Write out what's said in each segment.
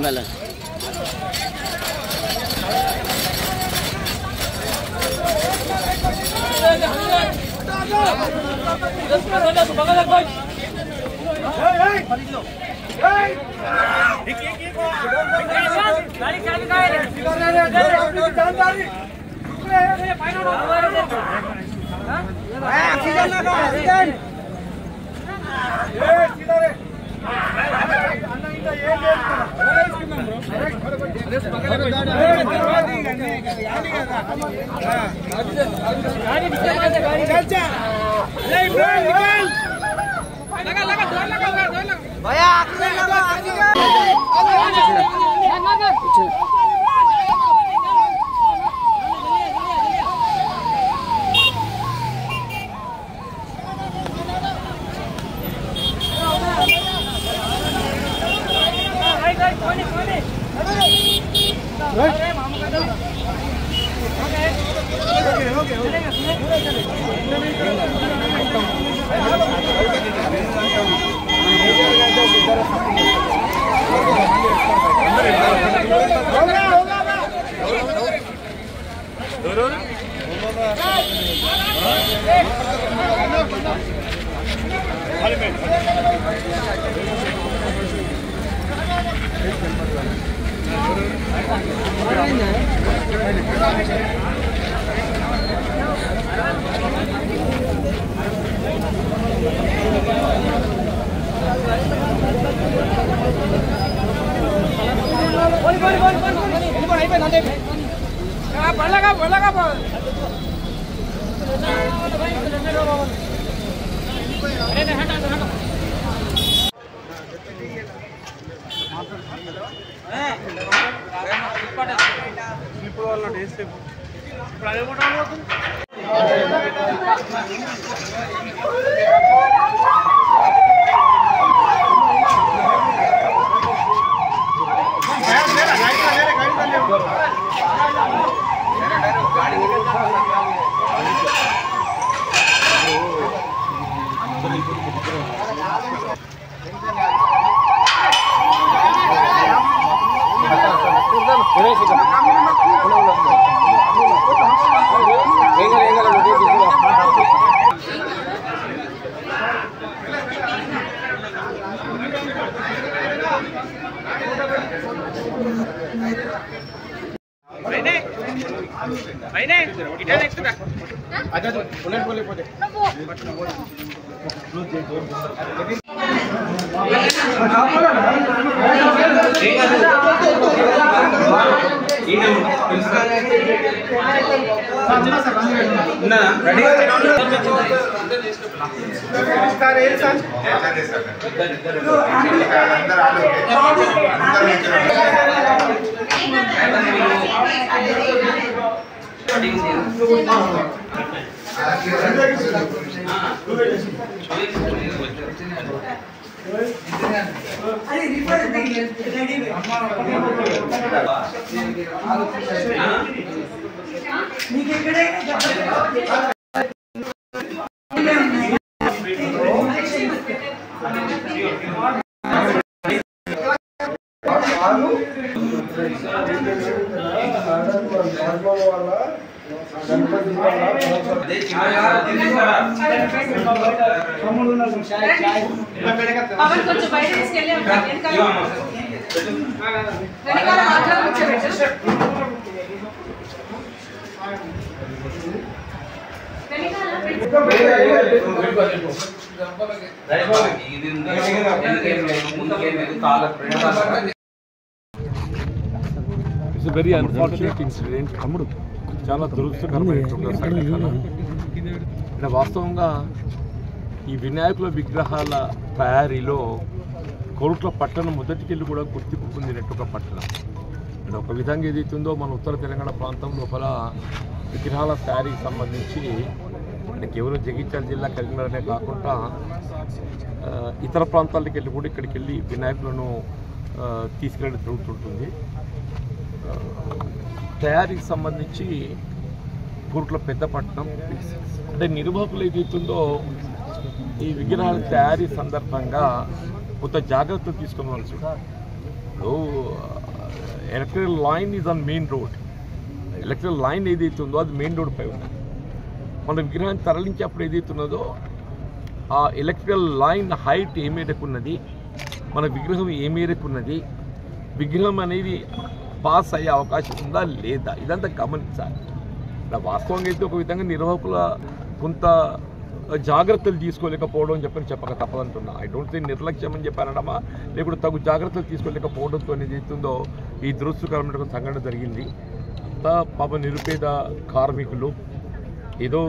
మెల్ల It's a very unfortunate incident. చాలా దురదృష్టకరమైన సంఘటన. వాస్తవంగా ఈ వినాయకుల విగ్రహాల తయారీలో కోరుట్ల పట్టణం మొదటికెళ్ళి కూడా గుర్తింపు పొందినట్టు ఒక పట్టణం. అంటే ఒక విధంగా ఏదైతుందో మన ఉత్తర తెలంగాణ ప్రాంతం లోపల విగ్రహాల తయారీకి సంబంధించి అంటే కేవలం జగిత్యాల జిల్లా కరీంనగర్నే కాకుండా ఇతర ప్రాంతాలకు వెళ్ళి కూడా ఇక్కడికి వెళ్ళి వినాయకులను తీసుకెళ్ళడం జరుగుతుంటుంది. తయారీకి సంబంధించి గురుట్ల పెద్దపట్నం అంటే నిర్వాహకులు ఏదైతుందో ఈ విగ్రహాల తయారీ సందర్భంగా కొంత జాగ్రత్తలు తీసుకోవాల్సి ఇప్పుడు electrical line is on main road. Electrical line ఏదైతే ఉందో అది మెయిన్ రోడ్ పై ఉంది. మన విగ్రహాన్ని తరలించేప్పుడు ఏదైతున్నదో ఆ ఎలక్ట్రికల్ లైన్ హైట్ ఏ మేరకు ఉన్నది, మన విగ్రహం ఏ మేరకు ఉన్నది, విగ్రహం అనేది పాస్ అయ్యే అవకాశం ఉందా లేదా, ఇదంతా గమనించాలి. వాస్తవంగా అయితే ఒక విధంగా నిర్వాహకుల కొంత జాగ్రత్తలు తీసుకోలేకపోవడం అని చెప్పక తప్పదంటున్నా. ఐ డోంట్ థింక్ నిర్లక్ష్యం అని చెప్పానడమా లేకపోతే తగు జాగ్రత్తలు తీసుకోలేకపోవడంతో అనేది అవుతుందో ఈ దురదృష్టకరమైన సంఘటన జరిగింది. అంతా పాప నిరుపేద కార్మికులు ఏదో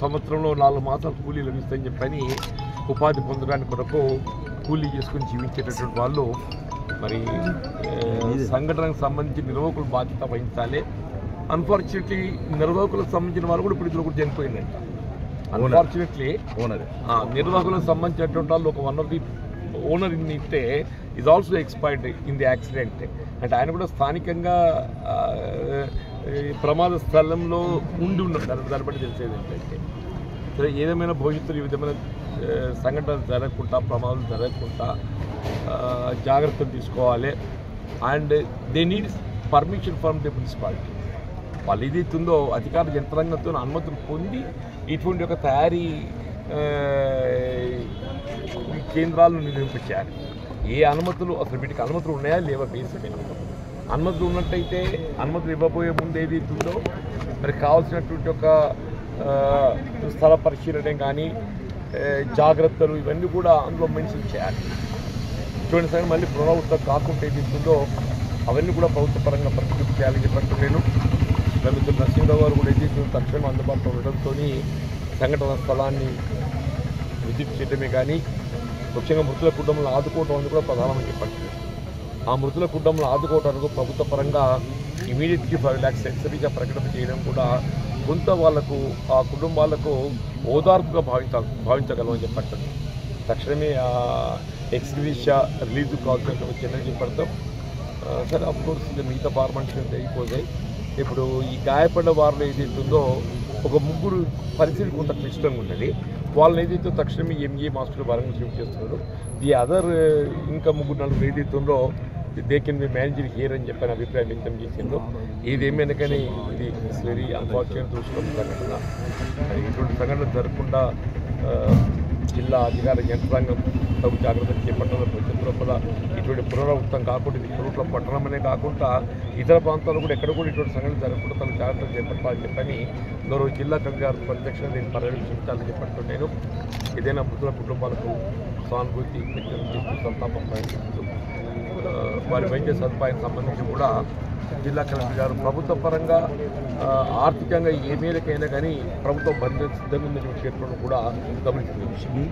సంవత్సరంలో 4 మాసాలు కూలీ లభిస్తాయని చెప్పని ఉపాధి పొందడానికి కొరకు కూలీ చేసుకుని జీవించేటటువంటి వాళ్ళు మరి సంఘటనకు సంబంధించి నిర్వాహకులు బాధ్యత వహించాలి. అన్ఫార్చునేట్లీ నిర్వాహకులకు సంబంధించిన వాళ్ళు కూడా ఇప్పుడు ఇద్దరు కూడా చనిపోయిందంట. అన్ఫార్చునేట్లీ నిర్వాహకులకు సంబంధించినటువంటి వాళ్ళు ఒక వన్ ఆఫ్ ది ఓనర్ ఇస్తే is also expired in the accident. అంటే ఆయన కూడా స్థానికంగా ప్రమాద స్థలంలో ఉండి ఉన్నాడు. దాన్ని బట్టి తెలిసేది ఏంటంటే సరే ఏదేమైనా భవిష్యత్తులో ఈ విధమైన సంఘటనలు జరగకుండా ప్రమాదాలు జరగకుండా జాగ్రత్తలు తీసుకోవాలి. And they need permission from the municipality. వాళ్ళు ఏదైతుందో అధికార యంత్రాంగంతో అనుమతులు పొంది ఇటువంటి ఒక తయారీ కేంద్రాలను నిర్మించారు. ఏ అనుమతులు అసలు వీటికి అనుమతులు ఉన్నాయా లేవా బేసిక్ అనుమతులు ఉన్నట్టయితే అనుమతులు ఇవ్వబోయే ముందు ఏదైతుందో మరి కావాల్సినటువంటి ఒక స్థల పరిశీలన కానీ జాగ్రత్తలు ఇవన్నీ కూడా అందులో మెన్షన్ చేయాలి. ఇటువంటి సమయం మళ్ళీ పునరావృతం కాకుండా ఏదైతుందో అవన్నీ కూడా ప్రభుత్వ పరంగా పరిశీలన చేయాలని చెప్పంటూ నేను మిత్రులు నరసింహరావు గారు కూడా ఏదైతే తక్షణం అందుబాటులో ఉండడంతో సంఘటన స్థలాన్ని విజిట్ చేయడమే కానీ ముఖ్యంగా మృతుల కుటుంబంలో ఆదుకోవడం అనేది కూడా ప్రధానమని చెప్పండి. ఆ మృతుల కుటుంబంలో ఆదుకోవడానికి ప్రభుత్వ పరంగా ఇమీడియట్లీ 5 lakhs సెన్సరీగా ప్రకటన చేయడం కూడా కొంత వాళ్లకు ఆ కుటుంబాలకు ఓదార్పుగా భావించగలమని చెప్పండి. తక్షణమే ఎక్స్గ్రీషియా రిలీజ్ కావాల్సిన చర్యలు చేపడతాం. సరే అఫ్కోర్స్ ఇంకా మిగతా ఫార్మాలిటీస్ అయిపోతాయి. ఇప్పుడు ఈ గాయపడ్డ వారిలో ఏదైతుందో ఒక 3 పరిస్థితి కొంత క్లిష్టంగా ఉన్నది. వాళ్ళని ఏదైతే తక్షణమే ఎంఏ మాస్టర్ వరంగల్ షిఫ్ట్ చేస్తున్నారు. ది అదర్ ఇంకా 3-4 ఏదైతుందో they can be managed here అని చెప్పని అభిప్రాయం వ్యక్తం చేసిందో. ఏదేమైనా కానీ ఇది వెరీ అన్ఫార్చునేట్ చూసుకున్న సంఘటన. ఇటువంటి సంఘటన జరగకుండా జిల్లా అధికార యంత్రాంగం తగు జాగ్రత్తలు చేపట్టాలి. భవిష్యత్తు లోపల ఇటువంటి పునరావృతం కాకుండా ఇది కురుట్ల పట్టణమనే కాకుండా ఇతర ప్రాంతాల్లో కూడా ఎక్కడ కూడా ఇటువంటి సంఘటన జరగకుండా తగు జాగ్రత్తలు చేపట్టాలని చెప్పని గౌరవ జిల్లా కలెక్టర్ గారు ప్రత్యక్షంగా దీన్ని పర్యవేక్షించాలని చెప్పట్టు నేను ఏదైనా మృతుల కుటుంబాలకు సానుభూతి సంతాపం ప్రకటిస్తూ వారి వైద్య సదుపాయం సంబంధించి కూడా జిల్లా కలెక్టర్ గారు ప్రభుత్వ పరంగా ఆర్థికంగా ఏ మేరకైనా కానీ ప్రభుత్వం భరించడం సిద్ధంగా ఉందని చెప్పడం కూడా గమనించింది.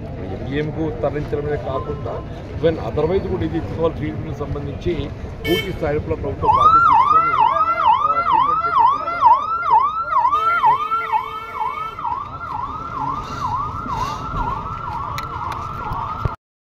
ఎంకు తరలించడమే కాకుండా ఈవెన్ అదర్వైజ్ కూడా ఇది ట్రీట్మెంట్ సంబంధించి పూర్తి స్థాయిలో ప్రభుత్వం బాధ్యత